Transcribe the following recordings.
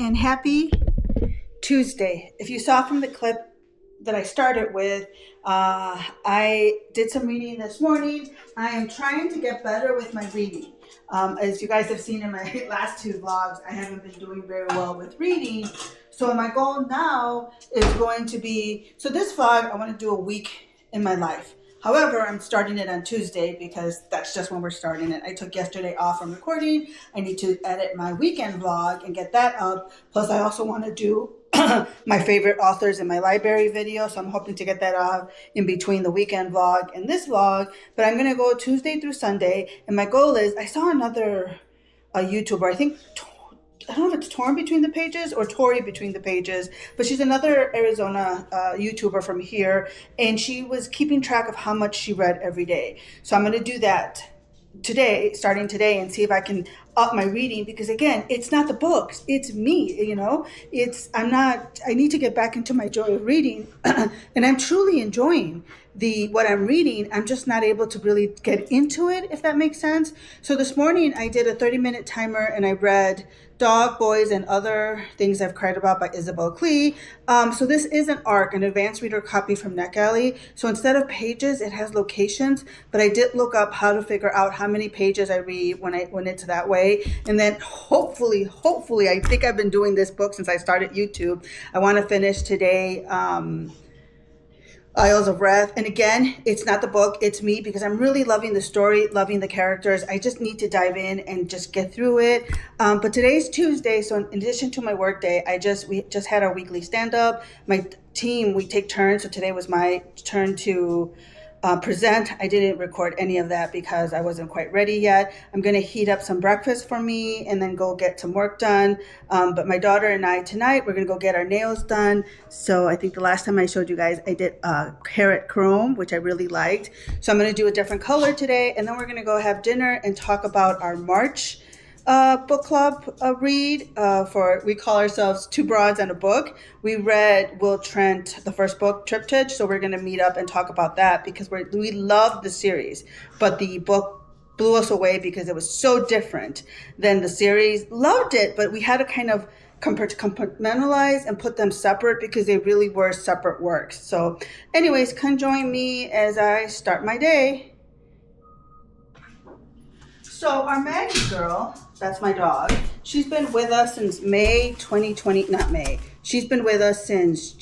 and happy Tuesday. If you saw from the clip that I started with, I did some reading this morning. I am trying to get better with my reading. As you guys have seen in my last two vlogs, I haven't been doing very well with reading. So my goal now is going to be, so this vlog, I want to do a week in my life. However, I'm starting it on Tuesday because that's just when we're starting it. I took yesterday off from recording. I need to edit my weekend vlog and get that up. Plus, I also want to do my favorite authors in my library video. So I'm hoping to get that up in between the weekend vlog and this vlog. But I'm going to go Tuesday through Sunday. And my goal is, I saw another YouTuber, I don't know if it's Torn Between the Pages or Tori Between the Pages, but she's another Arizona YouTuber from here, and she was keeping track of how much she read every day. So I'm going to do that today, starting today, and see if I can up my reading, because again, it's not the books, it's me, I need to get back into my joy of reading and I'm truly enjoying what I'm reading. I'm just not able to really get into it, if that makes sense. So this morning I did a 30-minute timer and I read Dog, Boys, and Other Things I've Cried About by Isabel Klee. So this is an ARC, an advanced reader copy from NetGalley. So instead of pages, it has locations, but I did look up how to figure out how many pages I read when it's that way. And then hopefully, I think I've been doing this book since I started YouTube. I want to finish today, Isles of Wrath. And again, it's not the book, it's me, because I'm really loving the story, loving the characters. I just need to dive in and just get through it. But today's Tuesday, so in addition to my work day, we just had our weekly stand-up. My team, we take turns, so today was my turn to present. I didn't record any of that because I wasn't quite ready yet. I'm going to heat up some breakfast for me and then go get some work done. But my daughter and I tonight, we're going to go get our nails done. So I think the last time I showed you guys, I did carrot chrome, which I really liked. So I'm going to do a different color today. And then we're going to go have dinner and talk about our March book club read. We call ourselves Two Broads and a Book. We read Will Trent, the first book, Triptych. So we're going to meet up and talk about that because we loved the series, but the book blew us away because it was so different than the series. Loved it, but we had to kind of compartmentalize and put them separate because they really were separate works. So anyways, come join me as I start my day. So our Maggie girl, that's my dog, she's been with us since May 2020, not May. She's been with us since,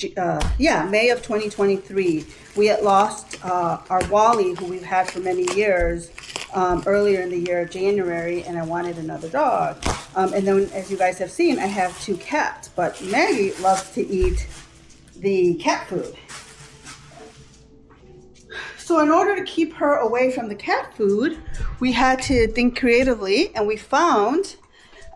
May of 2023. We had lost our Wally, who we've had for many years, earlier in the year, January, and I wanted another dog. And then, as you guys have seen, I have two cats, but Maggie loves to eat the cat food. So in order to keep her away from the cat food, we had to think creatively, and we found,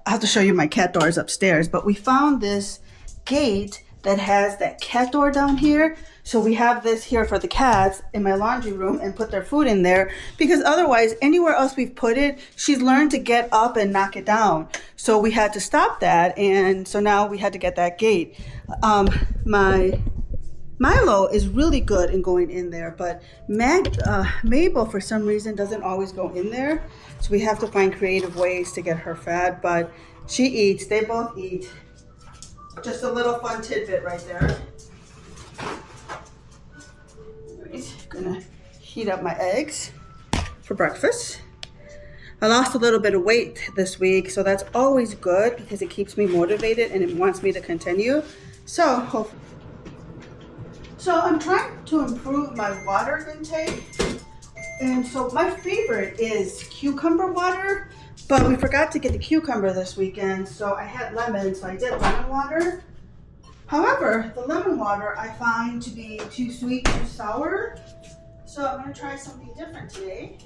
I'll have to show you my cat doors upstairs, but we found this gate that has that cat door down here. So we have this here for the cats in my laundry room and put their food in there, because otherwise anywhere else we've put it, she's learned to get up and knock it down. So we had to stop that, and so now we had to get that gate. Milo is really good in going in there, but Mabel, for some reason, doesn't always go in there. So we have to find creative ways to get her fed, but she eats. They both eat. Just a little fun tidbit right there. Right, gonna heat up my eggs for breakfast. I lost a little bit of weight this week, so that's always good because it keeps me motivated and it wants me to continue. So I'm trying to improve my water intake. And so my favorite is cucumber water, but we forgot to get the cucumber this weekend. So I had lemon, so I did lemon water. However, the lemon water I find to be too sweet, too sour. So I'm gonna try something different today.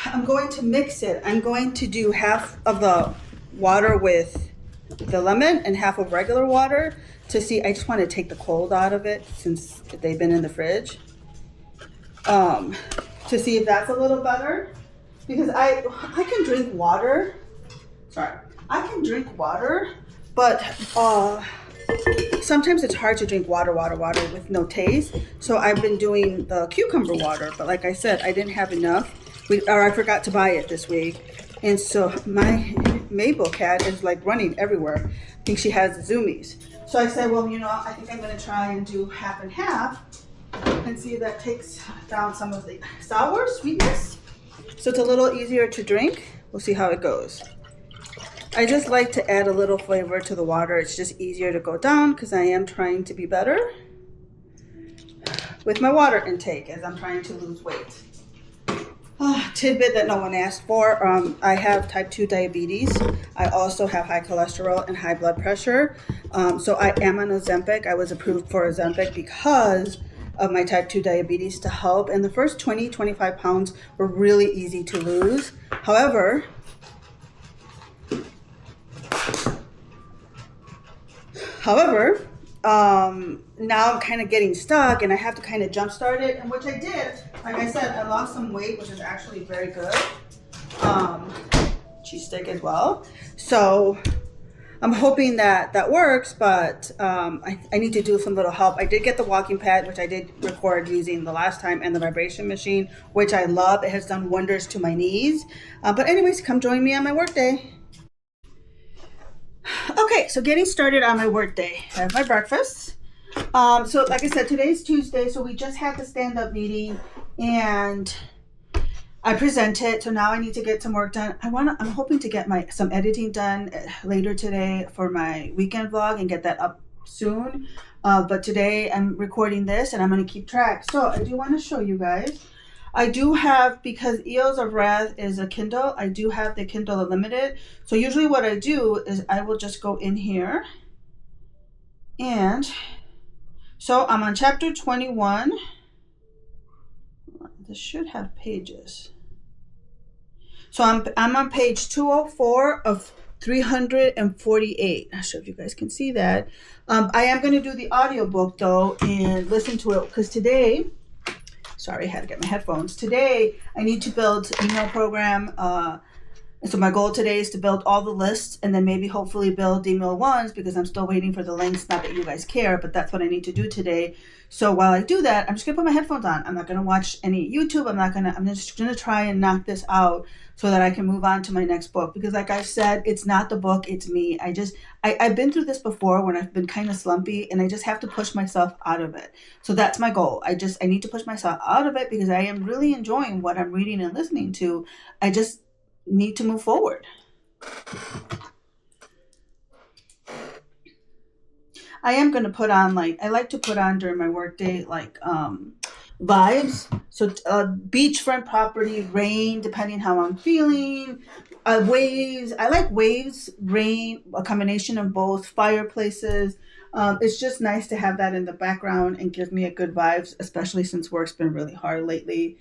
I'm going to mix it. I'm going to do half of the water with the lemon and half of regular water to see. I just want to take the cold out of it since they've been in the fridge, to see if that's a little better, because I can drink water. I can drink water, but sometimes it's hard to drink water with no taste. So I've been doing the cucumber water, but like I said, I didn't have enough. I forgot to buy it this week. And so my Mabel cat is like running everywhere. I think she has the zoomies. So I said, well, I think I'm going to try and do half and half and see if that takes down some of the sour sweetness. So it's a little easier to drink. We'll see how it goes. I just like to add a little flavor to the water. It's just easier to go down because I am trying to be better with my water intake as I'm trying to lose weight. Tidbit that no one asked for. I have type 2 diabetes. I also have high cholesterol and high blood pressure. So I am on Ozempic. I was approved for Ozempic because of my type 2 diabetes to help. And the first 25 pounds were really easy to lose. However, now I'm kind of getting stuck and I have to kind of jumpstart it, and which I did. Like I said, I lost some weight, which is actually very good. Cheese steak as well. So I'm hoping that works, but I need to do some little help. I did get the walking pad, which I did record using the last time, and the vibration machine, which I love. It has done wonders to my knees. But anyways, come join me on my work day. Okay, so getting started on my work day. I have my breakfast. So like I said, today's Tuesday, so we just had the stand-up meeting and I presented. So now I need to get some work done. I'm hoping to get some editing done later today for my weekend vlog and get that up soon. But today I'm recording this and I'm going to keep track. So I do want to show you guys. I do have, because Eels of Wrath is a Kindle, I do have the Kindle Unlimited. So usually what I do is I will just go in here. And so I'm on chapter 21. This should have pages. So I'm on page 204 of 348. Not sure if you guys can see that. I am going to do the audiobook though and listen to it because today, sorry, I had to get my headphones. Today, I need to build an email program. And so my goal today is to build all the lists and then maybe hopefully build email ones because I'm still waiting for the links. Not that you guys care, but that's what I need to do today. So while I do that, I'm just gonna put my headphones on. I'm not gonna watch any YouTube. I'm just gonna try and knock this out so that I can move on to my next book. Because like I said, it's not the book, it's me. I've been through this before when I've been kind of slumpy and I just have to push myself out of it. So that's my goal. I need to push myself out of it because I am really enjoying what I'm reading and listening to. I just need to move forward. I am going to put on, I like to put on during my work day, vibes. So beachfront property, rain, depending how I'm feeling, waves. I like waves, rain, a combination of both, fireplaces. It's just nice to have that in the background and give me a good vibes, especially since work's been really hard lately.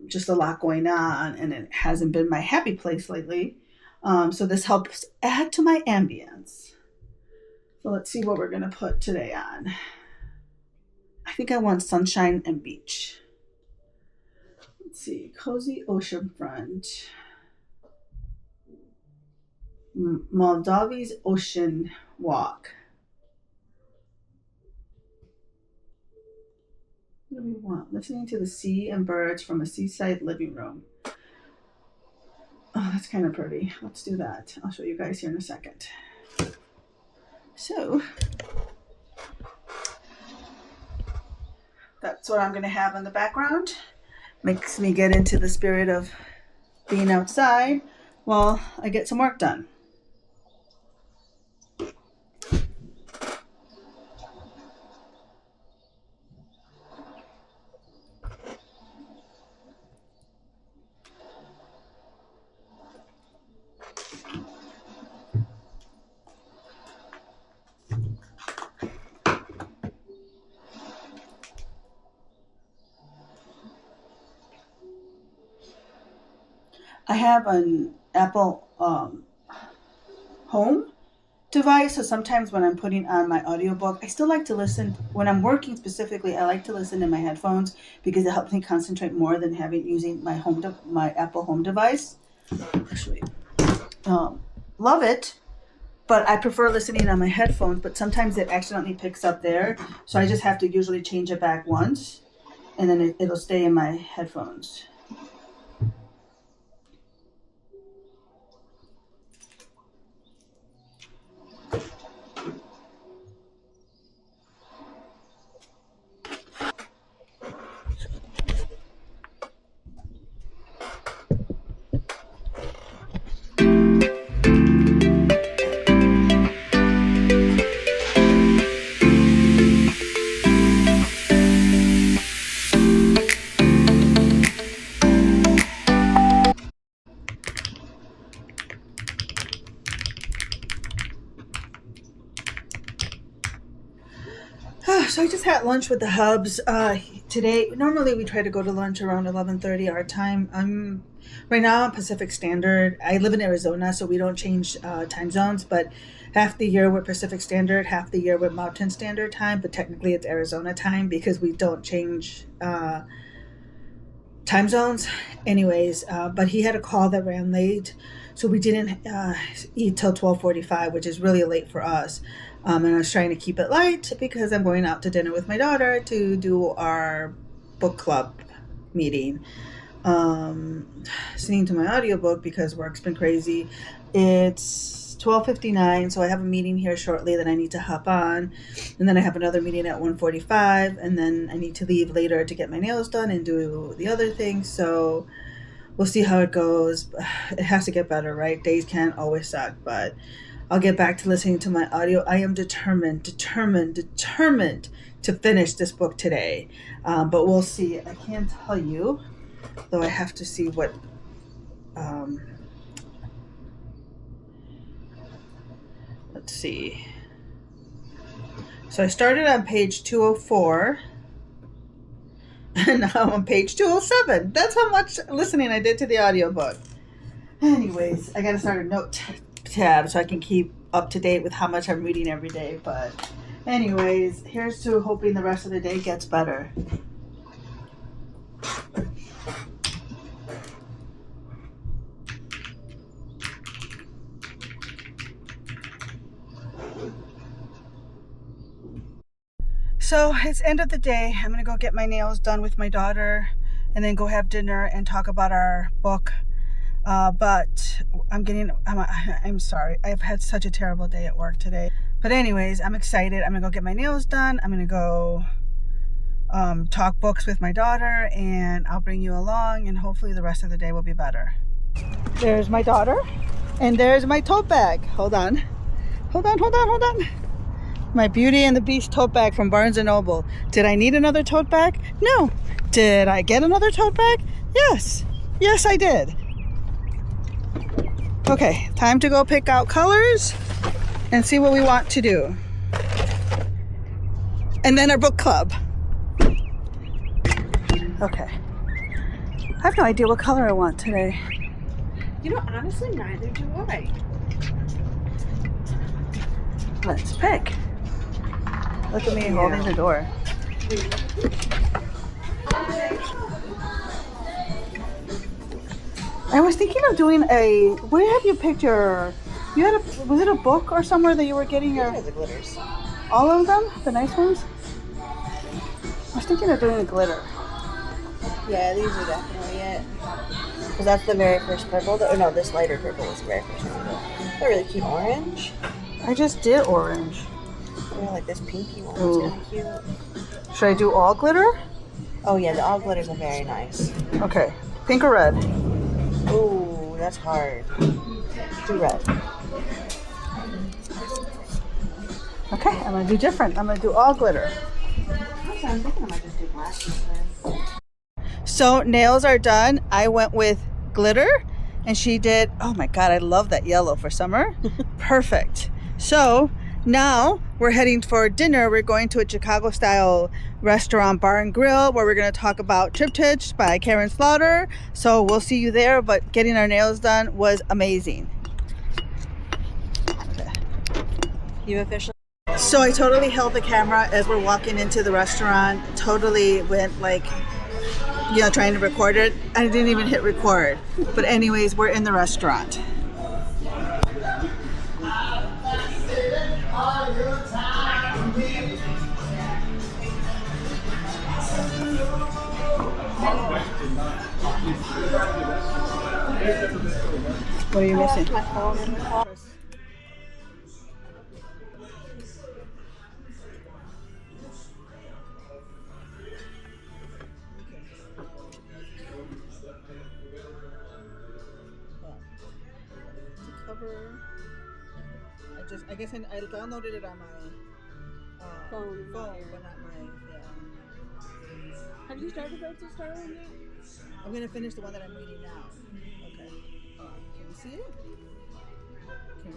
Just a lot going on and it hasn't been my happy place lately. So this helps add to my ambience. So let's see what we're going to put today on. I think I want sunshine and beach. Let's see. Cozy oceanfront. Maldives Ocean Walk. What do we want? Listening to the sea and birds from a seaside living room. Oh, that's kind of pretty. Let's do that. I'll show you guys here in a second. So that's what I'm going to have in the background. Makes me get into the spirit of being outside while I get some work done. I have an Apple home device, so sometimes when I'm putting on my audiobook, I still like to listen. When I'm working specifically, I like to listen in my headphones because it helps me concentrate more than using my Apple home device. Actually, love it, but I prefer listening on my headphones, but sometimes it accidentally picks up there, so I just have to usually change it back once, and then it'll stay in my headphones. So I just had lunch with the Hubs today. Normally we try to go to lunch around 11:30 our time. I'm right now on Pacific Standard. I live in Arizona, so we don't change time zones, but half the year we're Pacific Standard, half the year we're Mountain Standard Time, but technically it's Arizona time because we don't change time zones. Anyways, but he had a call that ran late, so we didn't eat till 12:45, which is really late for us. And I was trying to keep it light because I'm going out to dinner with my daughter to do our book club meeting. Listening to my audiobook because work's been crazy. It's 12:59, so I have a meeting here shortly that I need to hop on, and then I have another meeting at 1:45, and then I need to leave later to get my nails done and do the other things. So we'll see how it goes. It has to get better, right? Days can't always suck, but I'll get back to listening to my audio. I am determined to finish this book today. But we'll see. I can't tell you, though I have to see what... let's see. So I started on page 204. And now I'm on page 207. That's how much listening I did to the audiobook. Anyways, I got to start a note tab so I can keep up to date with how much I'm reading every day. But anyways, here's to hoping the rest of the day gets better. So it's end of the day. I'm gonna go get my nails done with my daughter and then go have dinner and talk about our book. But I'm sorry. I've had such a terrible day at work today. But anyways, I'm excited. I'm gonna go get my nails done. I'm gonna go talk books with my daughter, and I'll bring you along, and hopefully the rest of the day will be better. There's my daughter, and there's my tote bag. Hold on. My Beauty and the Beast tote bag from Barnes & Noble. Did I need another tote bag? No. Did I get another tote bag? Yes. Yes, I did. Okay, time to go pick out colors and see what we want to do. And then our book club. Okay. I have no idea what color I want today. You know, honestly, neither do I. Let's pick. Look at me holding the door. I was thinking of doing where have you picked was it a book or somewhere that you were getting your... The glitters. All of them? The nice ones? I was thinking of doing a glitter. Yeah, these are definitely it. Because that's the very first purple. No, this lighter purple was the very first one. They're really cute orange. I just did orange. Yeah, like this pinky one. Ooh. It's kind of cute. Should I do all glitter? Oh yeah, the all glitters are very nice. Okay. Pink or red? Ooh, that's hard. Do red. Okay, I'm going to do different. I'm going to do all glitter. Actually, I'm thinking I might just do glasses then. So nails are done. I went with glitter and she did, oh my God, I love that yellow for summer. Perfect. So now we're heading for dinner. We're going to a Chicago style restaurant, bar and grill, where we're going to talk about Triptych by Karen Slaughter. So we'll see you there, but getting our nails done was amazing. Okay. You officially? So I totally held the camera as we're walking into the restaurant. Totally went like, you know, trying to record it. I didn't even hit record. But anyways, we're in the restaurant. What are you missing? My phone and my phone. I guess I downloaded it on my phone, but not my, Have you started Road to Starland yet? I'm going to finish the one that I'm reading now. Okay. Can you see it? Okay.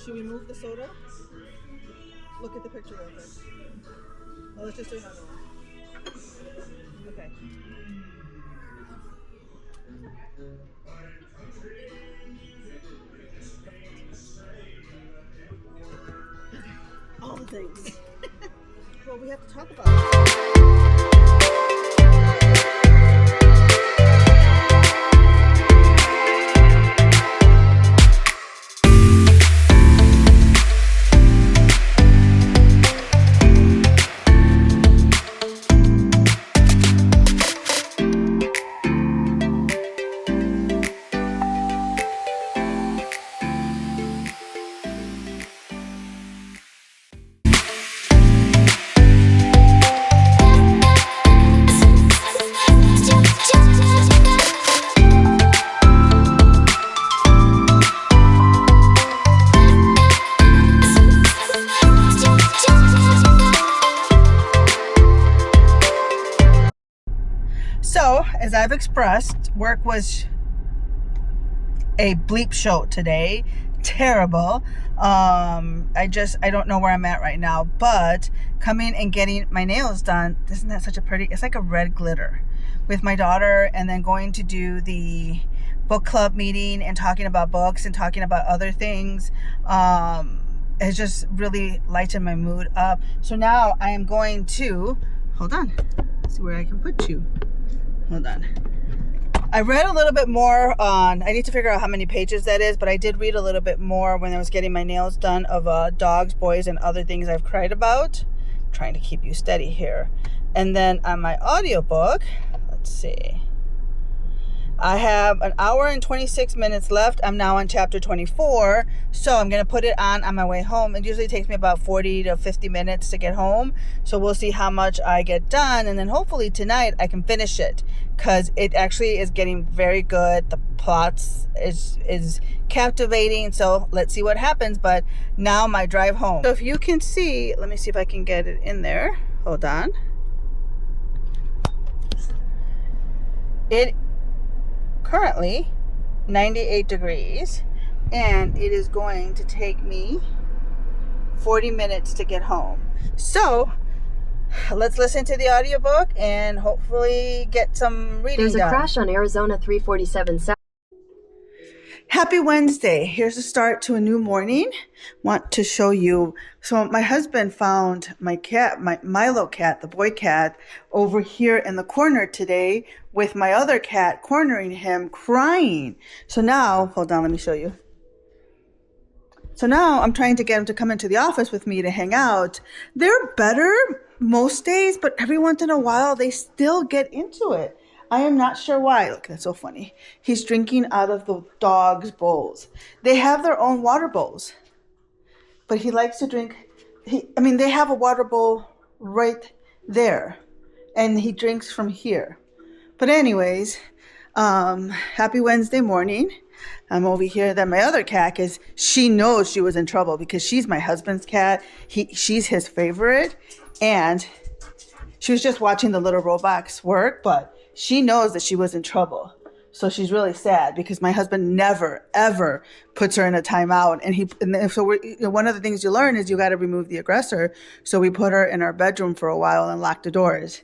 Should we move the soda? Look at the picture real quick. Oh, let's just do another one. Okay. All the things. Well, we have to talk about it. So, as I've expressed, work was a bleep show today. Terrible. I don't know where I'm at right now, but coming and getting my nails done, isn't that such a pretty, it's like a red glitter with my daughter, and then going to do the book club meeting and talking about books and talking about other things. It's just really lightened my mood up. So now I am going to, hold on, see where I can put you. Hold on. I read a little bit more on, I need to figure out how many pages that is, but I did read a little bit more when I was getting my nails done of dogs, boys, and other things I've cried about. I'm trying to keep you steady here. And then on my audiobook, let's see. I have an hour and 26 minutes left. I'm now on chapter 24. So I'm going to put it on my way home. It usually takes me about 40 to 50 minutes to get home. So we'll see how much I get done. And then hopefully tonight I can finish it, because it actually is getting very good. The plots is captivating. So let's see what happens. But now my drive home. So if you can see, let me see if I can get it in there. Hold on. It currently 98 degrees, and it is going to take me 40 minutes to get home. So let's listen to the audiobook and hopefully get some reading There's a done. crash on Arizona 347 South. Happy Wednesday. Here's a start to a new morning. Want to show you. So my husband found my cat, my Milo cat, the boy cat, over here in the corner today with my other cat cornering him, crying. So now, hold on, let me show you. So now I'm trying to get him to come into the office with me to hang out. They're better most days, but every once in a while they still get into it. I am not sure why. Look, that's so funny. He's drinking out of the dog's bowls. They have their own water bowls, but he likes to drink. They have a water bowl right there, and he drinks from here. But anyways, happy Wednesday morning. I'm over here. Then my other cat, because she knows she was in trouble, because she's my husband's cat. She's his favorite, and she was just watching the little robots work, but she knows that she was in trouble. So she's really sad, because my husband never, ever puts her in a timeout. One of the things you learn is you got to remove the aggressor. So we put her in our bedroom for a while and locked the doors.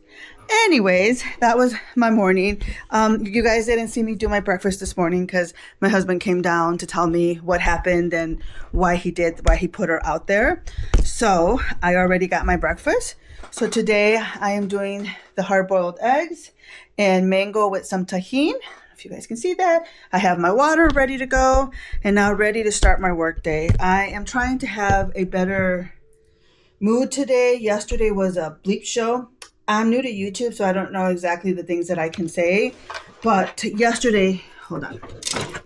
Anyways, that was my morning. You guys didn't see me do my breakfast this morning because my husband came down to tell me what happened and why he put her out there. So I already got my breakfast. So today I am doing the hard-boiled eggs and mango with some tahini. If you guys can see that, I have my water ready to go and now ready to start my work day. I am trying to have a better mood today. Yesterday was a bleep show. I'm new to YouTube, so I don't know exactly the things that I can say. But yesterday, hold on.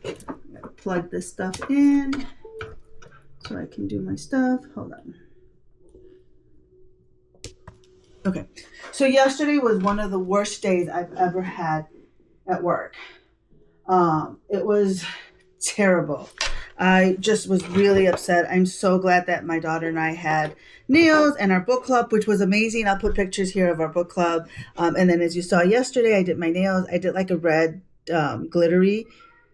I'm gonna plug this stuff in so I can do my stuff. Hold on. Okay, so yesterday was one of the worst days I've ever had at work. It was terrible. I just was really upset. I'm so glad that my daughter and I had nails and our book club, which was amazing. I'll put pictures here of our book club. And then as you saw yesterday, I did my nails. I did like a red glittery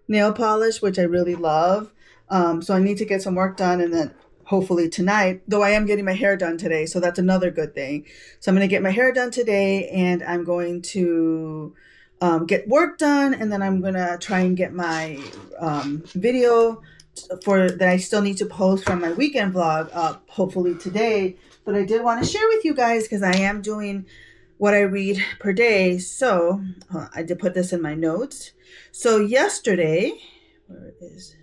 nail polish, which I really love. So I need to get some work done, and then hopefully tonight, though I am getting my hair done today, so that's another good thing. So I'm going to get my hair done today, and I'm going to get work done, and then I'm going to try and get my video for that I still need to post from my weekend vlog up hopefully today. But I did want to share with you guys because I am doing what I read per day. So I did put this in my notes. So yesterday, where it is?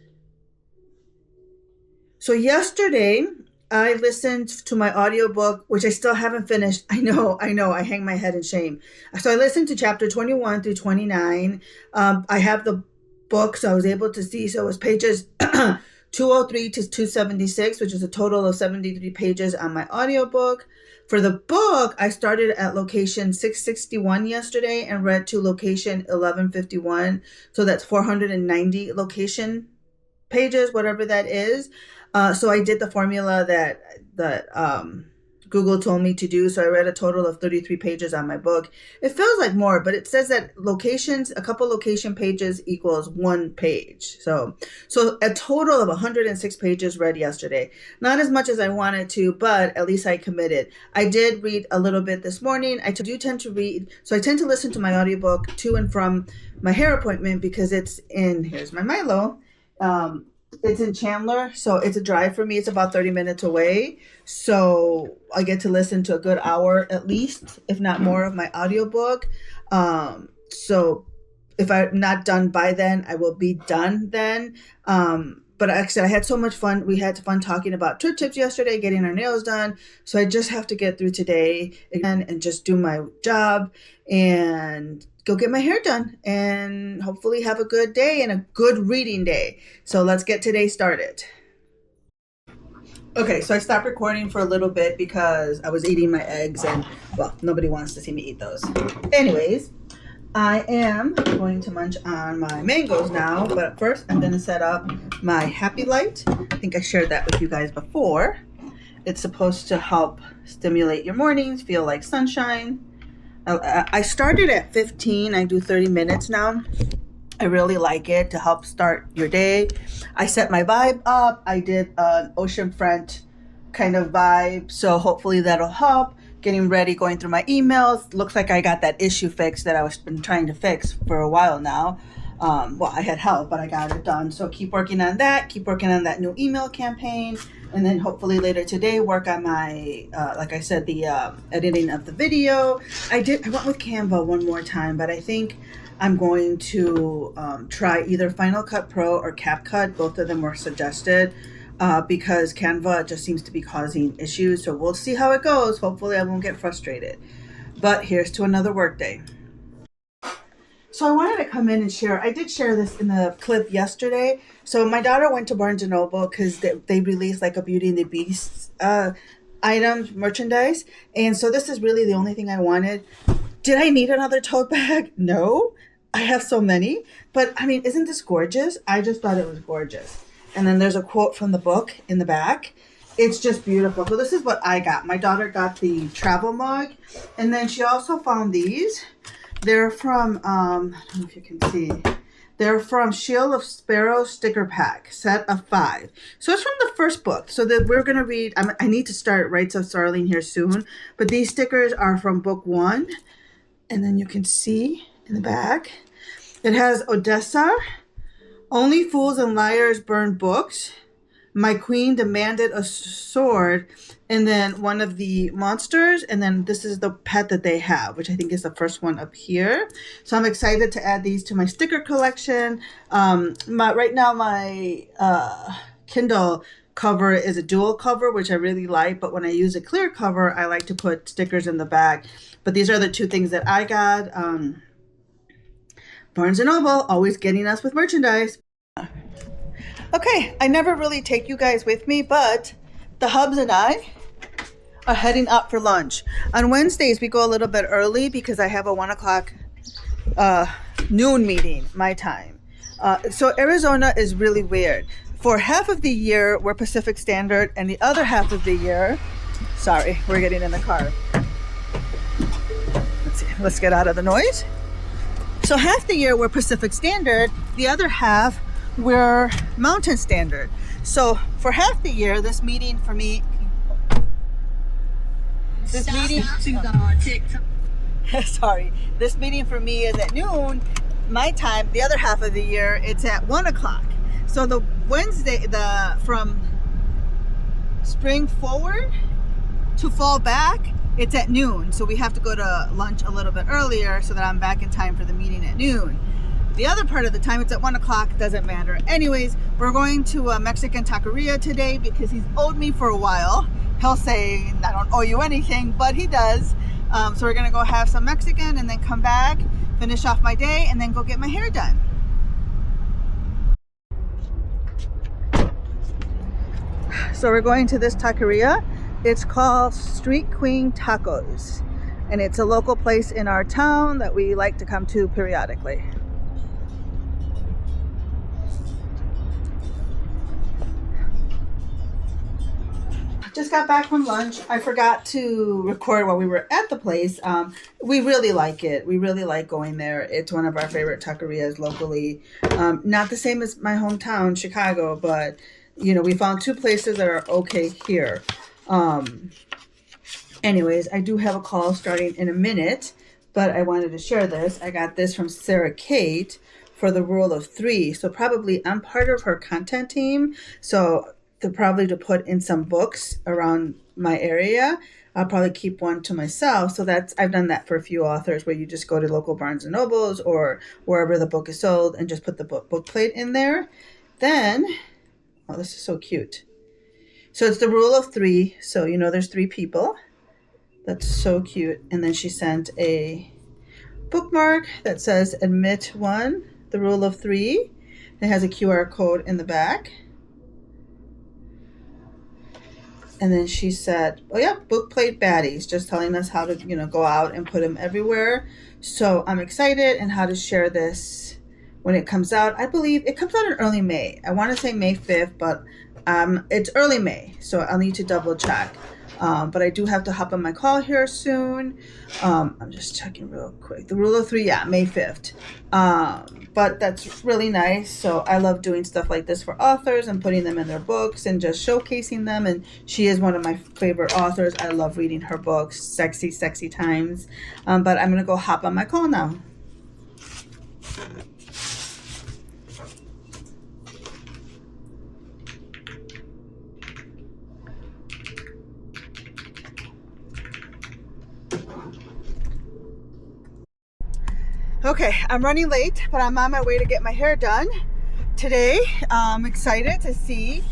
So yesterday, I listened to my audiobook, which I still haven't finished. I know, I hang my head in shame. So I listened to chapter 21 through 29. I have the book, so I was able to see. So it was pages 203 to 276, which is a total of 73 pages on my audiobook. For the book, I started at location 661 yesterday and read to location 1151. So that's 490 location pages, whatever that is. So I did the formula that Google told me to do. So I read a total of 33 pages on my book. It feels like more, but it says that a couple location pages equals 1 page. So a total of 106 pages read yesterday. Not as much as I wanted to, but at least I committed. I did read a little bit this morning. I do tend to read, so I tend to listen to my audiobook to and from my hair appointment because here's my Milo. It's in Chandler, so it's a drive for me. It's about 30 minutes away. So I get to listen to a good hour at least, if not more, of my audiobook. So if I'm not done by then, I will be done then. But actually, I had so much fun. We had fun talking about trip tips yesterday, getting our nails done. So I just have to get through today again and just do my job and go get my hair done and hopefully have a good day and a good reading day. So let's get today started. Okay, so I stopped recording for a little bit because I was eating my eggs and, well, nobody wants to see me eat those. Anyways, I am going to munch on my mangoes now, but first I'm going to set up my Happy Light. I think I shared that with you guys before. It's supposed to help stimulate your mornings, feel like sunshine. I started at 15. I do 30 minutes now. I really like it to help start your day. I set my vibe up. I did an oceanfront kind of vibe. So hopefully that'll help. Getting ready, going through my emails. Looks like I got that issue fixed that I was been trying to fix for a while now. Well, I had help, but I got it done. So keep working on that. Keep working on that new email campaign. And then hopefully later today, work on my, like I said, the editing of the video. I went with Canva one more time, but I think I'm going to try either Final Cut Pro or CapCut. Both of them were suggested because Canva just seems to be causing issues. So we'll see how it goes. Hopefully I won't get frustrated. But here's to another work day. So I wanted to come in and share. I did share this in the clip yesterday. So my daughter went to Barnes & Noble because they released like a Beauty and the Beast items, merchandise. And so this is really the only thing I wanted. Did I need another tote bag? No. I have so many. But I mean, isn't this gorgeous? I just thought it was gorgeous. And then there's a quote from the book in the back. It's just beautiful. So this is what I got. My daughter got the travel mug. And then she also found these. They're from, I don't know if you can see, they're from Shield of Sparrow sticker pack, set of 5. So it's from the first book. So that we're going to read, I need to start Rites of Starling here soon. But these stickers are from book 1. And then you can see in the back, it has Odessa, Only Fools and Liars Burn Books, My Queen Demanded a Sword, and then one of the monsters, and then this is the pet that they have, which I think is the first one up here. So I'm excited to add these to my sticker collection. Right now my Kindle cover is a dual cover, which I really like, but when I use a clear cover, I like to put stickers in the back. But these are the two things that I got. Barnes & Noble, always getting us with merchandise. Okay, I never really take you guys with me, but the hubs and I are heading out for lunch. On Wednesdays, we go a little bit early because I have a 1 o'clock noon meeting, my time. So Arizona is really weird. For half of the year, we're Pacific Standard, and the other half of the year, sorry, we're getting in the car. Let's see, let's get out of the noise. So half the year, we're Pacific Standard. The other half, we're mountain standard. So for half the year, this meeting for me, this meeting for me is at noon, my time. The other half of the year, it's at 1 o'clock. So the Wednesday, from spring forward to fall back, it's at noon. So we have to go to lunch a little bit earlier so that I'm back in time for the meeting at noon. The other part of the time, it's at 1 o'clock, doesn't matter. Anyways, we're going to a Mexican taqueria today because he's owed me for a while. He'll say, I don't owe you anything, but he does. So we're gonna go have some Mexican and then come back, finish off my day, and then go get my hair done. So we're going to this taqueria. It's called Street Queen Tacos, and it's a local place in our town that we like to come to periodically. Just got back from lunch. I forgot to record while we were at the place. We really like it. We really like going there. It's one of our favorite taquerias locally. Not the same as my hometown, Chicago, but you know, we found two places that are okay here. Anyways, I do have a call starting in a minute, but I wanted to share this. I got this from Sarah Kate for the Rule of 3. So probably I'm part of her content team. So probably to put in some books around my area. I'll probably keep one to myself. So I've done that for a few authors where you just go to local Barnes and Nobles or wherever the book is sold and just put the book plate in there. Then, oh, this is so cute. So it's the Rule of 3. So, you know, there's 3 people. That's so cute. And then she sent a bookmark that says Admit 1, the Rule of 3. It has a QR code in the back. And then she said, oh yeah, book plate baddies, just telling us how to, you know, go out and put them everywhere. So I'm excited and how to share this when it comes out. I believe it comes out in early May. I want to say May 5th, but it's early May. So I'll need to double check. But I do have to hop on my call here soon. I'm just checking real quick. The Rule of 3, yeah, May 5th. But that's really nice. So I love doing stuff like this for authors and putting them in their books and just showcasing them. And she is one of my favorite authors. I love reading her books, Sexy, Sexy Times. But I'm going to go hop on my call now. Okay, I'm running late, but I'm on my way to get my hair done today. I'm excited to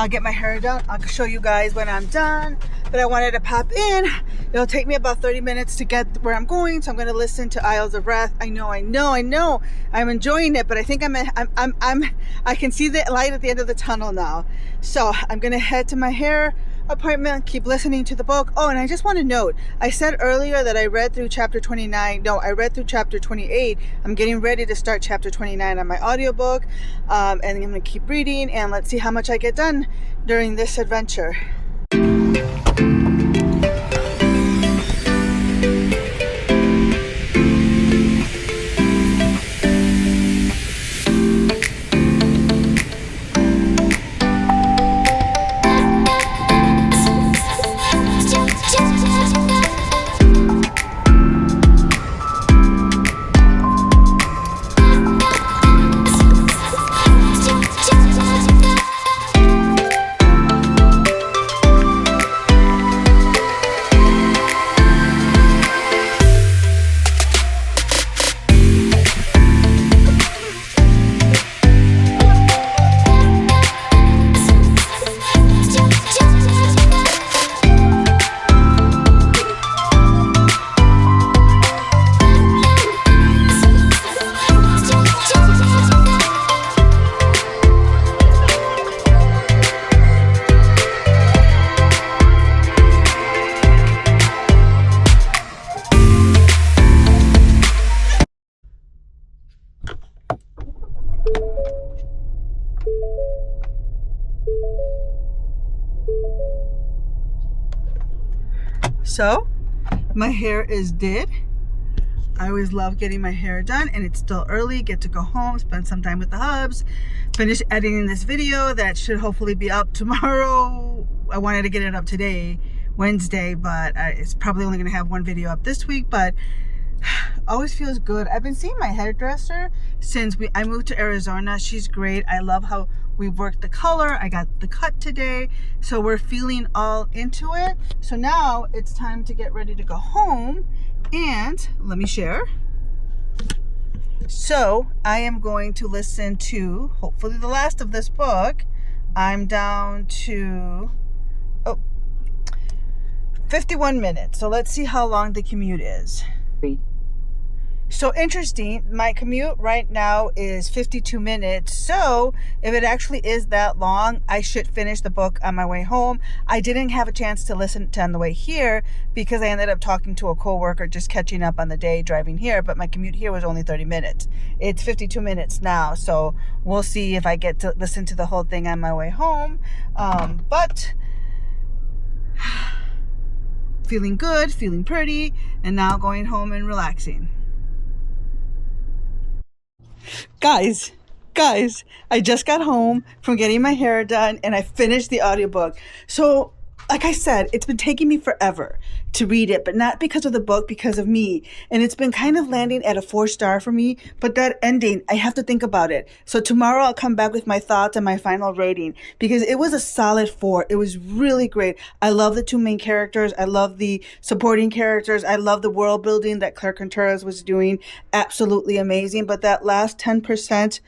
get my hair done. I'll show you guys when I'm done, but I wanted to pop in. It'll take me about 30 minutes to get where I'm going, so I'm going to listen to Isles of Wrath. I know. I'm enjoying it, but I think I can see the light at the end of the tunnel now. So I'm going to head to my hair appointment, keep listening to the book. Oh, and I just want to note, I said earlier that I read through chapter 29. No, I read through chapter 28. I'm getting ready to start chapter 29 on my audiobook. And I'm going to keep reading, and let's see how much I get done during this adventure. So my hair is did. I always love getting my hair done, and it's still early. Get to go home, spend some time with the hubs, finish editing this video that should hopefully be up tomorrow. I wanted to get it up today, Wednesday, but it's probably only going to have one video up this week, but always feels good. I've been seeing my hairdresser since I moved to Arizona. She's great. I love how we worked the color. I got the cut today, so we're feeling all into it. So now it's time to get ready to go home, and let me share. So I am going to listen to hopefully the last of this book. I'm down to 51 minutes. So let's see how long the commute is. So interesting, my commute right now is 52 minutes. So if it actually is that long, I should finish the book on my way home. I didn't have a chance to listen to on the way here because I ended up talking to a coworker, just catching up on the day driving here. But my commute here was only 30 minutes. It's 52 minutes now. So we'll see if I get to listen to the whole thing on my way home. But feeling good, feeling pretty, and now going home and relaxing. Guys, I just got home from getting my hair done and I finished the audiobook. So, like I said, it's been taking me forever to read it, but not because of the book, because of me. And it's been kind of landing at a 4-star for me, but that ending, I have to think about it. So tomorrow I'll come back with my thoughts and my final rating because it was a solid 4. It was really great. I love the 2 main characters. I love the supporting characters. I love the world building that Claire Contreras was doing. Absolutely amazing. But that last 10%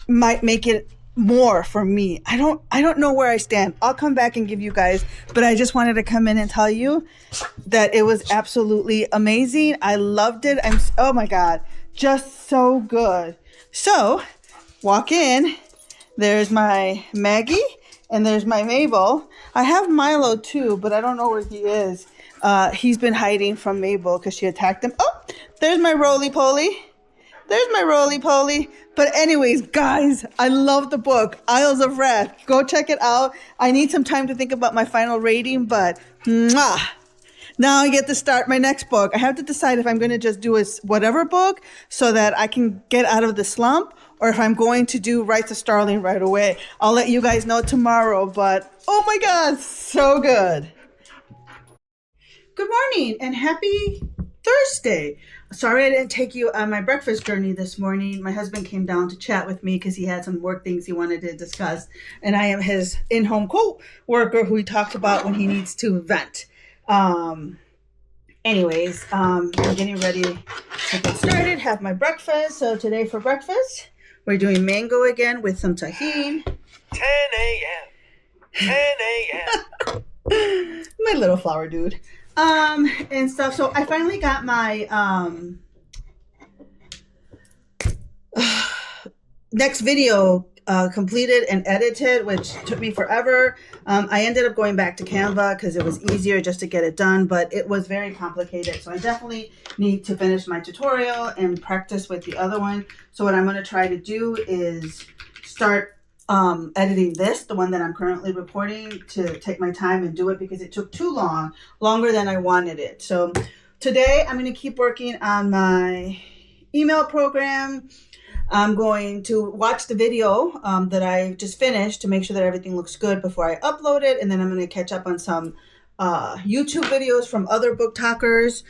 might make it more for me. I don't know where I stand. I'll come back and give you guys, but I just wanted to come in and tell you that it was absolutely amazing. I loved it. Oh my God, just so good. So walk in, there's my Maggie and there's my Mabel. I have Milo too, but I don't know where he is. He's been hiding from Mabel because she attacked him. Oh, there's my roly-poly. There's my roly-poly. But anyways, guys, I love the book, Isles of Wrath. Go check it out. I need some time to think about my final rating, but mwah. Now I get to start my next book. I have to decide if I'm going to just do a whatever book so that I can get out of the slump, or if I'm going to do Rights of Starling right away. I'll let you guys know tomorrow, but oh my God, so good. Good morning and happy Thursday. Sorry I didn't take you on my breakfast journey this morning. My husband came down to chat with me because he had some work things he wanted to discuss. And I am his in-home co-worker who he talks about when he needs to vent. Anyways, I'm getting ready to get started, have my breakfast. So today for breakfast, we're doing mango again with some tahini. 10 a.m. 10 a.m. My little flower dude. And stuff. So I finally got my next video completed and edited, which took me forever. I ended up going back to Canva because it was easier just to get it done, but it was very complicated. So I definitely need to finish my tutorial and practice with the other one. So what I'm going to try to do is start editing this, the one that I'm currently reporting, to take my time and do it because it took too long, longer than I wanted it. So today I'm going to keep working on my email program. I'm going to watch the video that I just finished to make sure that everything looks good before I upload it. And then I'm going to catch up on some YouTube videos from other book talkers.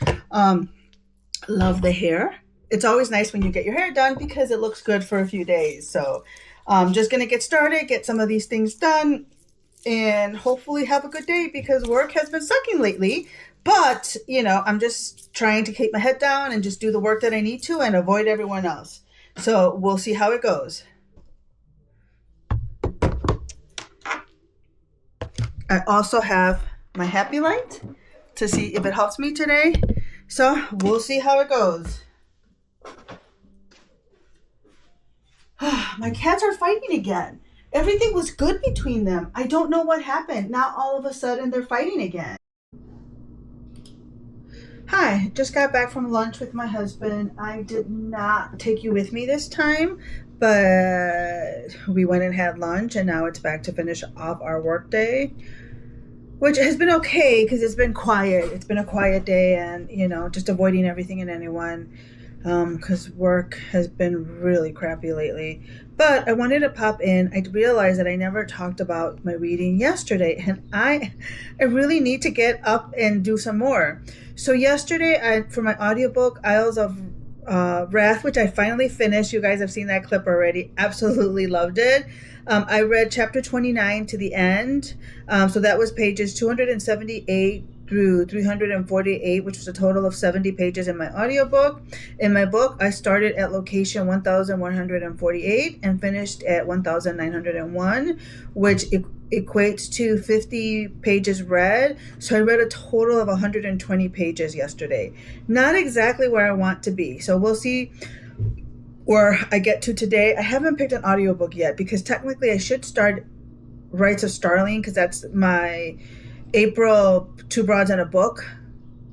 Love the hair. It's always nice when you get your hair done because it looks good for a few days. So I'm just going to get started, get some of these things done, and hopefully have a good day because work has been sucking lately. But, you know, I'm just trying to keep my head down and just do the work that I need to and avoid everyone else. So we'll see how it goes. I also have my Happy Light to see if it helps me today. So we'll see how it goes. My cats are fighting again. Everything was good between them. I don't know what happened. Now all of a sudden they're fighting again. Hi, just got back from lunch with my husband. I did not take you with me this time, but we went and had lunch and now it's back to finish off our work day. which has been okay because it's been quiet. It's been a quiet day, and just avoiding everything and anyone because work has been really crappy lately. But I wanted to pop in. I realized that I never talked about my reading yesterday, and I really need to get up and do some more. So yesterday, for my audiobook, Isles of Wrath, which I finally finished. You guys have seen that clip already. Absolutely loved it. I read chapter 29 to the end. So that was pages 278 through 348, which was a total of 70 pages in my audiobook. In my book, I started at location 1148 and finished at 1901, which equates to 50 pages read. So I read a total of 120 pages yesterday. Not exactly where I want to be. So we'll see where I get to today. I haven't picked an audiobook yet because technically I should start Rights of Starling because that's my April Two Broads and a Book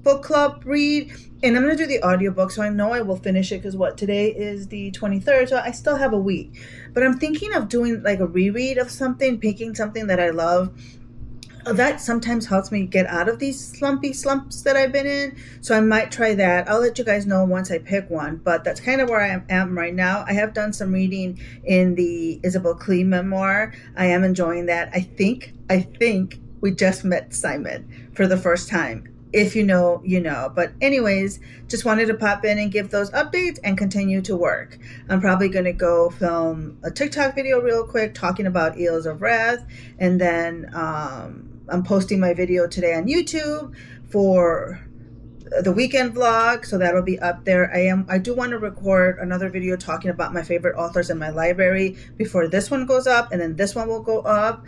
club read, and I'm going to do the audiobook, so I know I will finish it because today is the 23rd, so I still have a week. But I'm thinking of doing like a reread of something, picking something that I love. That sometimes helps me get out of these slumps that I've been in, so I might try that. I'll let you guys know once I pick one, but that's kind of where I am right now. I have done some reading in the Isabel Klee memoir. I am enjoying that. I think we just met Simon for the first time. If you know, you know. But anyways, just wanted to pop in and give those updates and continue to work. I'm probably going to go film a TikTok video real quick talking about Isles of Wrath. And then I'm posting my video today on YouTube for the weekend vlog, so that'll be up there. I do want to record another video talking about my favorite authors in my library before this one goes up, and then this one will go up.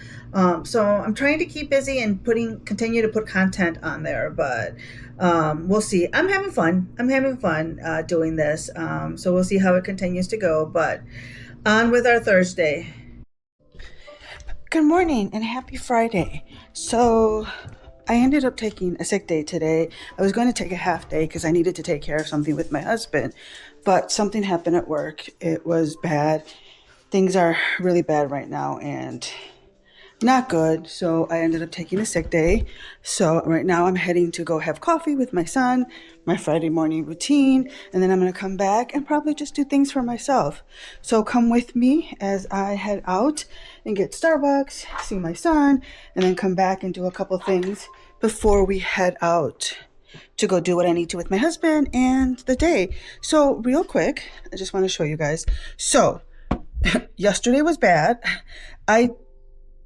So I'm trying to keep busy and continue to put content on there, but we'll see. I'm having fun doing this. So we'll see how it continues to go, but on with our Thursday. Good morning and happy Friday. So I ended up taking a sick day today. I was going to take a half day because I needed to take care of something with my husband, but something happened at work. It was bad. Things are really bad right now and not good. So I ended up taking a sick day. So right now I'm heading to go have coffee with my son, my Friday morning routine, and then I'm going to come back and probably just do things for myself. So come with me as I head out and get Starbucks, see my son, and then come back and do a couple things before we head out to go do what I need to with my husband and the day. So real quick, I just want to show you guys. So yesterday was bad. I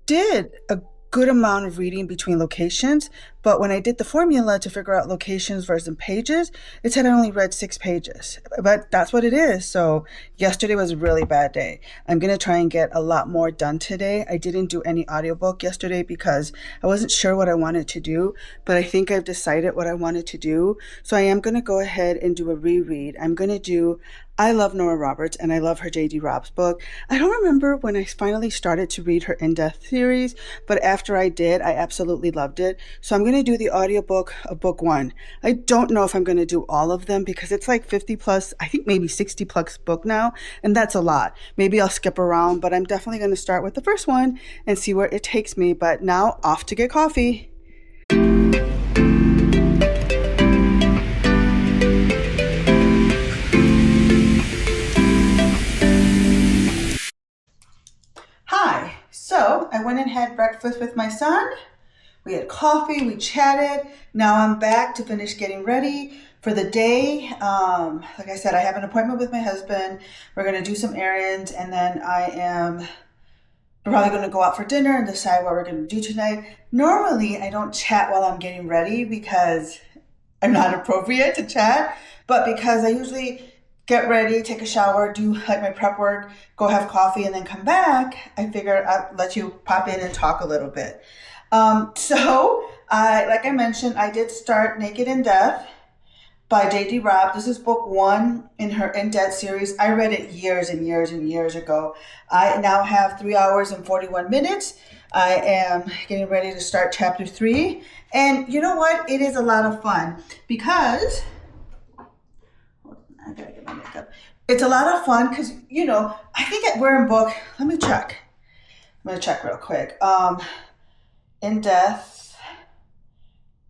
did a good amount of reading between locations, but when I did the formula to figure out locations versus pages, it said I only read 6 pages, but that's what it is. So yesterday was a really bad day. I'm going to try and get a lot more done today. I didn't do any audiobook yesterday because I wasn't sure what I wanted to do, but I think I've decided what I wanted to do. So I am going to go ahead and do a reread. I'm going to do I love Nora Roberts and I love her J.D. Robbs book. I don't remember when I finally started to read her In Death series, but after I did, I absolutely loved it. So I'm going to do the audiobook of book 1. I don't know if I'm going to do all of them because it's like 50 plus, I think maybe 60 plus book now, and that's a lot. Maybe I'll skip around, but I'm definitely going to start with the first one and see where it takes me. But now off to get coffee. Hi, so I went and had breakfast with my son. We had coffee, we chatted. Now I'm back to finish getting ready for the day. Like I said, I have an appointment with my husband. We're going to do some errands, and then I am probably going to go out for dinner and decide what we're going to do tonight. Normally, I don't chat while I'm getting ready because I'm not appropriate to chat, but because I usually get ready, take a shower, do like my prep work, go have coffee, and then come back, I figured I'd let you pop in and talk a little bit. Like I mentioned, I did start Naked in Death by J.D. Robb. This is book 1 in her In Death series. I read it years and years and years ago. I now have 3 hours and 41 minutes. I am getting ready to start chapter 3. And you know what? It is a lot of fun because I gotta get my makeup. It's a lot of fun because, I think we're in book, let me check. I'm going to check real quick. In Death,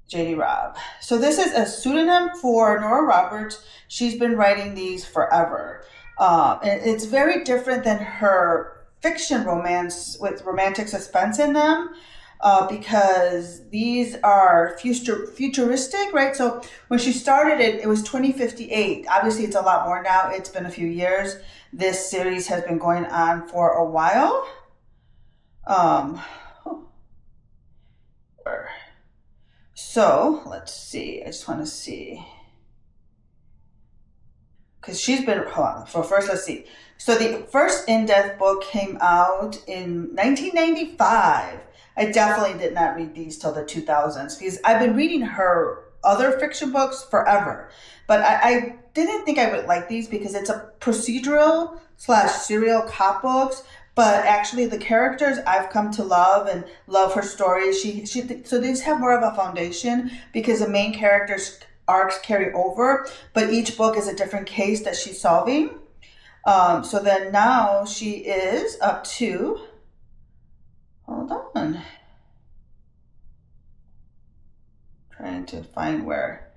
J.D. Robb. So this is a pseudonym for Nora Roberts. She's been writing these forever. And it's very different than her fiction romance with romantic suspense in them. Because these are futuristic, right? So when she started it, it was 2058. Obviously, it's a lot more now. It's been a few years. This series has been going on for a while. So let's see. I just want to see. Because she's been, hold on. So first, let's see. So the first In Death book came out in 1995. I definitely did not read these till the 2000s because I've been reading her other fiction books forever. But I didn't think I would like these because it's a procedural / serial cop books. But actually the characters I've come to love and love her stories. So these have more of a foundation because the main characters' arcs carry over. But each book is a different case that she's solving. So then now she is up to... Hold on. Trying to find where.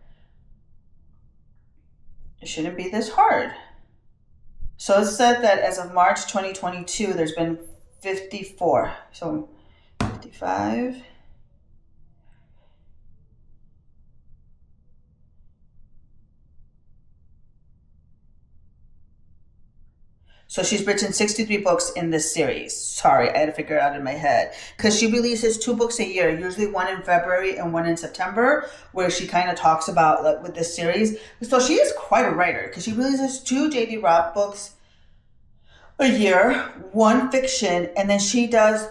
It shouldn't be this hard. So it said that as of March 2022, there's been 54. So 55. So she's written 63 books in this series. Sorry, I had to figure it out in my head. Because she releases 2 books a year, usually one in February and one in September, where she kind of talks about like, with this series. So she is quite a writer because she releases 2 J.D. Robb books a year, 1 fiction, and then she does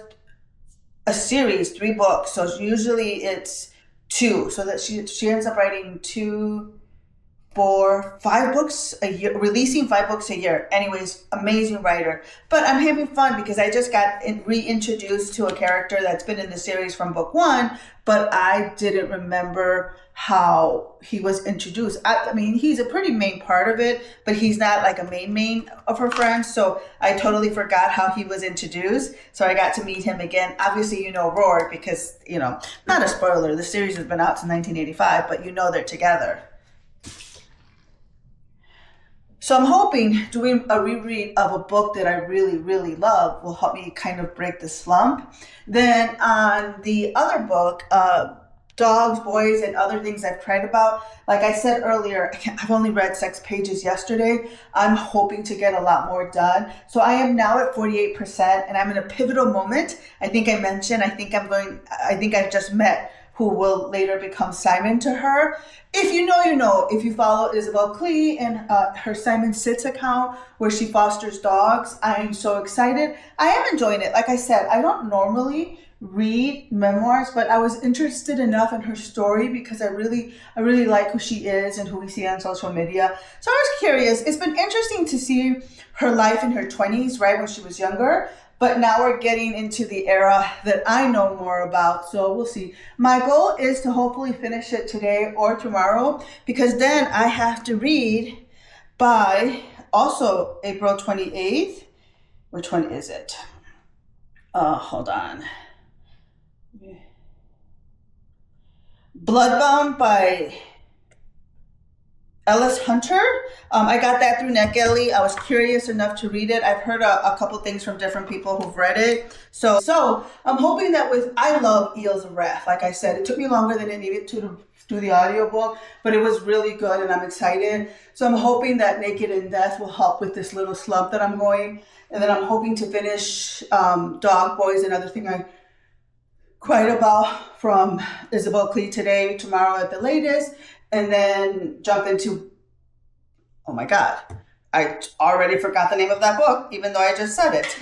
a series, 3 books. So usually it's 2. So that she ends up writing 2... 4, 5 books a year, releasing 5 books a year. Anyways, amazing writer. But I'm having fun because I just got reintroduced to a character that's been in the series from book 1, but I didn't remember how he was introduced. I mean, he's a pretty main part of it, but he's not like a main of her friends. So I totally forgot how he was introduced. So I got to meet him again. Obviously, you know Roar because, you know, not a spoiler. The series has been out since 1985, but you know they're together. So I'm hoping doing a reread of a book that I really, really love will help me kind of break the slump. Then on the other book, Dogs, Boys, and Other Things I've Cried About, like I said earlier, I've only read 6 pages yesterday. I'm hoping to get a lot more done. So I am now at 48% and I'm in a pivotal moment. I think I mentioned, I think I've just met who will later become Simon to her. If you know, you know. If you follow Isabel Klee and her Simon Sits account where she fosters dogs, I am so excited. I am enjoying it. Like I said, I don't normally read memoirs, but I was interested enough in her story because I really like who she is and who we see on social media. So I was curious. It's been interesting to see her life in her 20s, right, when she was younger. But now we're getting into the era that I know more about, so we'll see. My goal is to hopefully finish it today or tomorrow, because then I have to read by also April 28th. Which one is it? Hold on. Bloodbound by Alice Hunter. I got that through NetGalley. I was curious enough to read it. I've heard a couple things from different people who've read it. So I'm hoping that I love Eels of Wrath. Like I said, it took me longer than it needed to do the audiobook, but it was really good and I'm excited. So I'm hoping that Naked in Death will help with this little slump that I'm going. And then I'm hoping to finish Dog, Boys, and Other Thing I Cried About from Isabel Klee today, tomorrow at the latest. And then jump into, oh my God, I already forgot the name of that book, even though I just said it.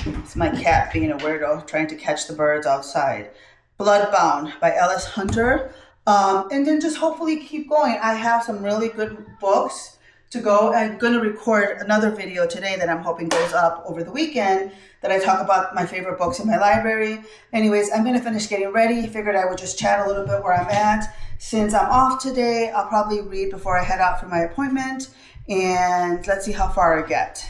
It's my cat being a weirdo, trying to catch the birds outside. Bloodbound by Alice Hunter. And then just hopefully keep going. I have some really good books to go. I'm going to record another video today that I'm hoping goes up over the weekend that I talk about my favorite books in my library. Anyways, I'm going to finish getting ready. Figured I would just chat a little bit where I'm at. Since I'm off today, I'll probably read before I head out for my appointment. And let's see how far I get.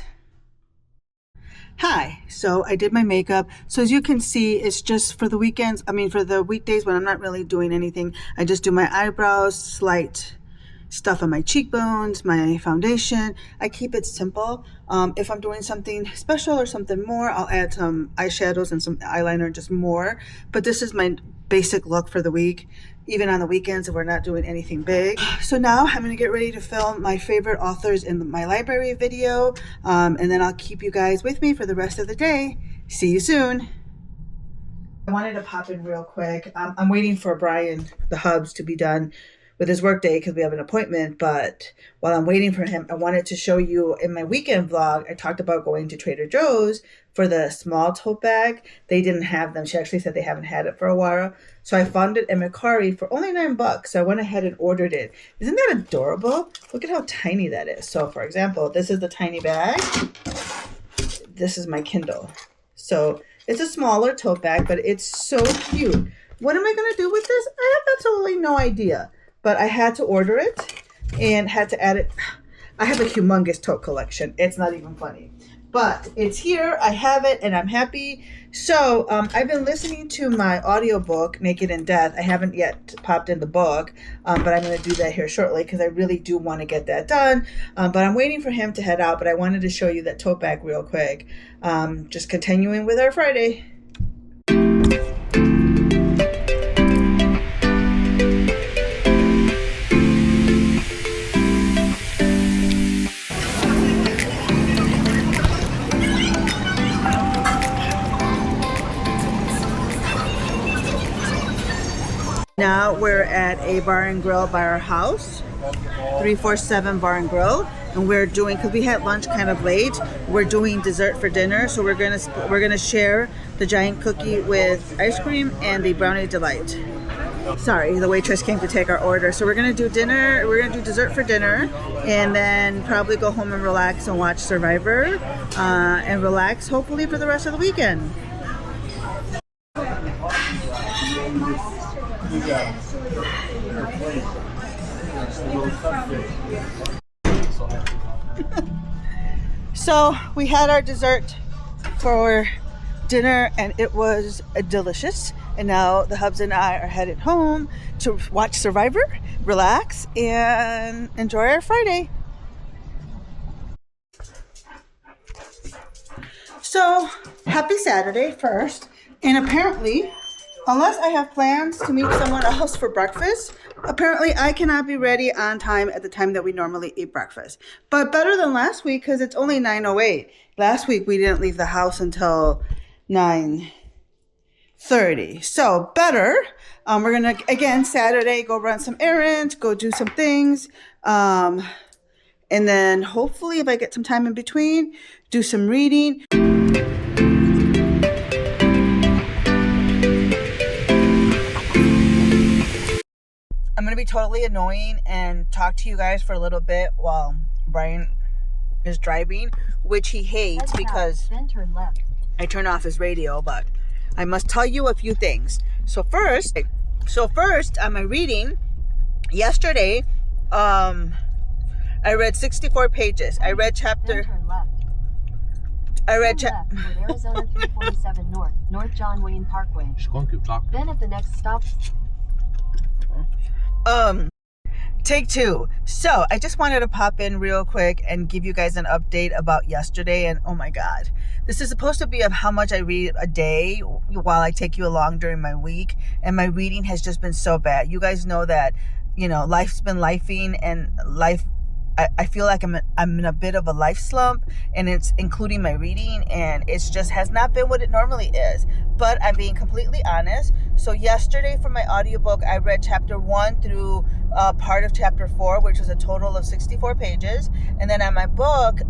Hi, so I did my makeup. So as you can see, it's just for the weekends. I mean, for the weekdays when I'm not really doing anything, I just do my eyebrows, slight stuff on my cheekbones, my foundation. I keep it simple. If I'm doing something special or something more, I'll add some eyeshadows and some eyeliner, just more. But this is my basic look for the week, even on the weekends if we're not doing anything big. So now I'm gonna get ready to film my favorite authors in my library video, and then I'll keep you guys with me for the rest of the day. See you soon. I wanted to pop in real quick. I'm waiting for Brian, the Hubs, to be done with his work day because we have an appointment. But while I'm waiting for him, I wanted to show you in my weekend vlog, I talked about going to Trader Joe's for the small tote bag. They didn't have them. She actually said they haven't had it for a while. So I found it in Mercari for only $9. So I went ahead and ordered it. Isn't that adorable? Look at how tiny that is. So for example, this is the tiny bag. This is my Kindle. So it's a smaller tote bag, but it's so cute. What am I going to do with this? I have absolutely no idea. But I had to order it and had to add it. I have a humongous tote collection. It's not even funny. But it's here. I have it and I'm happy. So I've been listening to my audiobook, Naked in Death. I haven't yet popped in the book, but I'm going to do that here shortly because I really do want to get that done. But I'm waiting for him to head out. But I wanted to show you that tote bag real quick. Just continuing with our Friday. Now we're at a bar and grill by our house, 347 Bar and Grill, and we're doing, because we had lunch kind of late, we're doing dessert for dinner. So we're gonna share the giant cookie with ice cream and the brownie delight. Sorry, the waitress came to take our order. So we're gonna do dinner. We're gonna do dessert for dinner, and then probably go home and relax and watch Survivor, and relax hopefully for the rest of the weekend. So we had our dessert for dinner and it was delicious. And now the Hubs and I are headed home to watch Survivor, relax, and enjoy our Friday. So happy Saturday first. And apparently, unless I have plans to meet someone else for breakfast, apparently I cannot be ready on time at the time that we normally eat breakfast. But better than last week because it's only 9:08. Last week we didn't leave the house until 9:30. So better. We're going to, again, Saturday, go run some errands, go do some things. And then hopefully if I get some time in between, do some reading. I'm going to be totally annoying and talk to you guys for a little bit while Brian is driving, which he hates because Then turn left. I turn off his radio, but I must tell you a few things. So first on my reading, yesterday, I read 64 pages. I read chapter... Then turn left. I read Turn left toward Arizona 347 North, North John Wayne Parkway. Then at the next stop... Take two. So I just wanted to pop in real quick and give you guys an update about yesterday. And oh my God, this is supposed to be of how much I read a day while I take you along during my week. And my reading has just been so bad. You guys know that, you know, life's been lifing and I feel like I'm in a bit of a life slump, and it's including my reading, and it's just has not been what it normally is. But I'm being completely honest. So yesterday for my audiobook, I read chapter 1 through part of chapter 4, which was a total of 64 pages. And then on my book,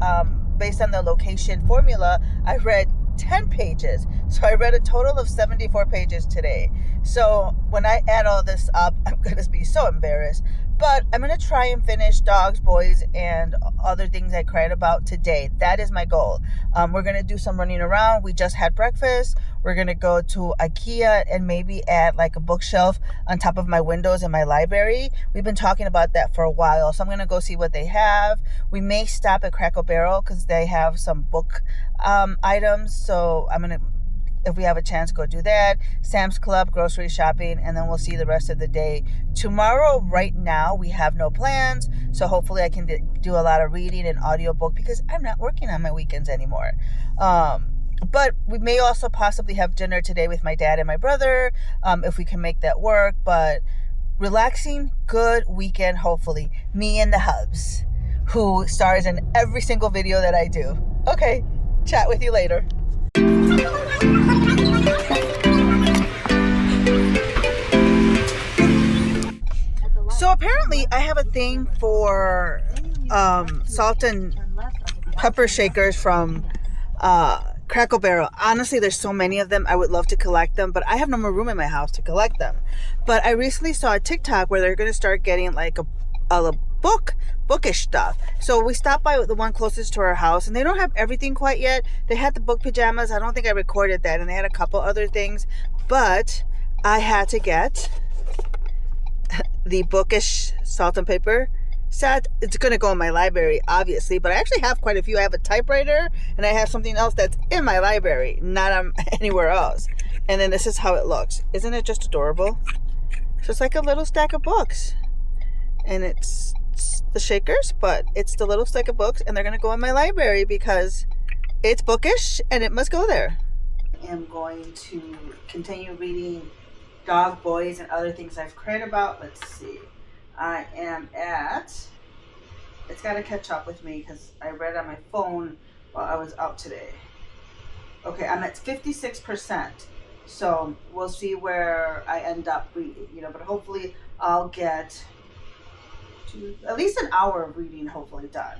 based on the location formula, I read 10 pages. So I read a total of 74 pages today. So when I add all this up, I'm going to be so embarrassed. But I'm going to try and finish Dogs, Boys, and Other Things I Cried About today. That is my goal. We're going to do some running around. We just had breakfast. We're going to go to IKEA and maybe add like a bookshelf on top of my windows in my library. We've been talking about that for a while. So I'm going to go see what they have. We may stop at Cracker Barrel because they have some book items. So I'm going to, if we have a chance, go do that. Sam's Club, grocery shopping, and then we'll see the rest of the day. Tomorrow, right now, we have no plans. So hopefully I can do a lot of reading and audiobook because I'm not working on my weekends anymore. But we may also possibly have dinner today with my dad and my brother, if we can make that work. But relaxing, good weekend, hopefully. Me and the hubs, who stars in every single video that I do. Okay, chat with you later. So apparently I have a thing for salt and pepper shakers from Cracker Barrel. Honestly, there's so many of them. I would love to collect them, but I have no more room in my house to collect them. But I recently saw a TikTok where they're going to start getting like a bookish stuff. So we stopped by the one closest to our house, and they don't have everything quite yet. They had the book pajamas. I don't think I recorded that, and they had a couple other things, but I had to get the bookish salt and pepper set. It's going to go in my library, obviously, but I actually have quite a few. I have a typewriter, and I have something else that's in my library, not anywhere else. And then this is how it looks. Isn't it just adorable? So it's like a little stack of books, and it's the shakers, but it's the little stack of books, and they're going to go in my library because it's bookish and it must go there. I am going to continue reading Dog, Boys, and Other Things I've Cried About. Let's see. I am at, it's got to catch up with me because I read on my phone while I was out today. Okay, I'm at 56%. So we'll see where I end up reading, but hopefully I'll get to at least an hour of reading hopefully done.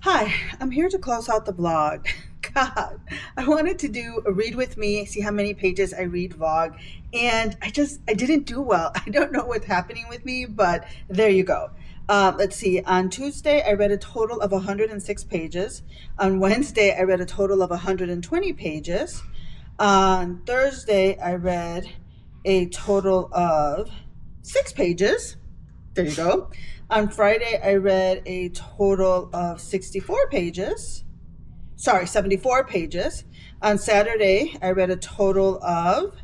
Hi, I'm here to close out the vlog. God, I wanted to do a read with me, see how many pages I read vlog, and I didn't do well. I don't know what's happening with me, but there you go. Let's see, on Tuesday, I read a total of 106 pages. On Wednesday, I read a total of 120 pages. On Thursday, I read a total of 6 pages. There you go. On Friday, I read a total of 74 pages. Sorry, 74 pages. On Saturday, I read a total of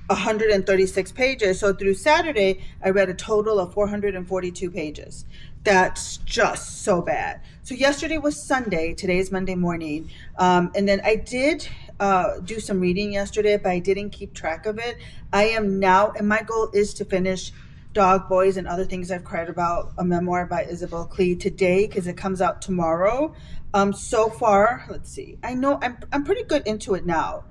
136 pages. So through Saturday, I read a total of 442 pages. That's just so bad. So yesterday was Sunday. Today is Monday morning. And then I did do some reading yesterday, but I didn't keep track of it. I am now, and my goal is to finish Dog, Boys, and Other Things I've Cried About, a memoir by Isabel Klee today because it comes out tomorrow. So far, let's see. I know I'm pretty good into it now.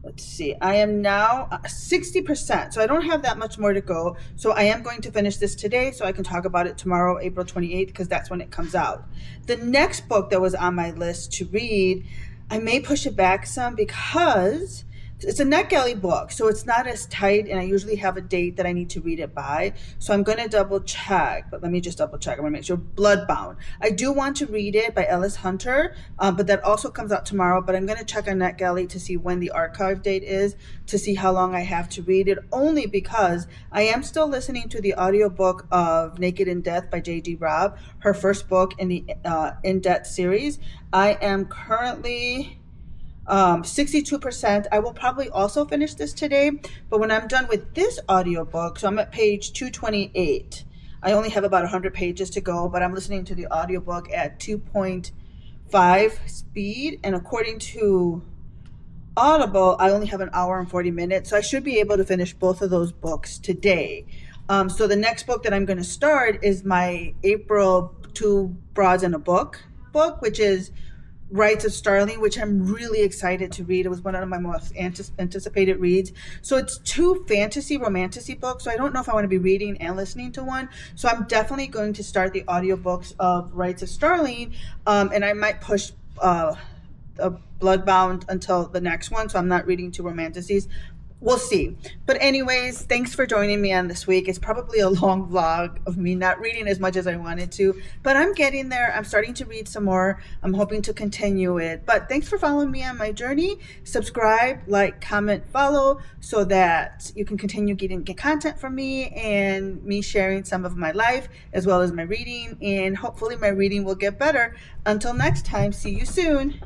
Let's see. I am now 60%, so I don't have that much more to go. So I am going to finish this today so I can talk about it tomorrow, April 28th, because that's when it comes out. The next book that was on my list to read, I may push it back some because it's a NetGalley book, so it's not as tight, and I usually have a date that I need to read it by. So I'm going to double check, but let me just double check. I'm going to make sure. Bloodbound. I do want to read it by Ellis Hunter, but that also comes out tomorrow. But I'm going to check on NetGalley to see when the archive date is, to see how long I have to read it, only because I am still listening to the audiobook of Naked in Death by J.D. Robb, her first book in the In Debt series. I am currently 62%. I will probably also finish this today, but when I'm done with this audiobook, so I'm at page 228. I only have about 100 pages to go, but I'm listening to the audiobook at 2.5 speed, and according to Audible, I only have an hour and 40 minutes, so I should be able to finish both of those books today. So the next book that I'm going to start is my April Two Broads and a Book, which is Rights of Starling, which I'm really excited to read. It was one of my most anticipated reads. So it's 2 fantasy romantasy books, so I don't know if I want to be reading and listening to one. So I'm definitely going to start the audiobooks of Rights of Starling, and I might push Bloodbound until the next one, so I'm not reading 2 romantasies. we'll see. But anyways, thanks for joining me on this week. It's probably a long vlog of me not reading as much as I wanted to, but I'm getting there. I'm starting to read some more. I'm hoping to continue it. But thanks for following me on my journey. Subscribe, like, comment, follow, so that you can continue getting content from me and me sharing some of my life as well as my reading. And hopefully my reading will get better. Until next time, see you soon.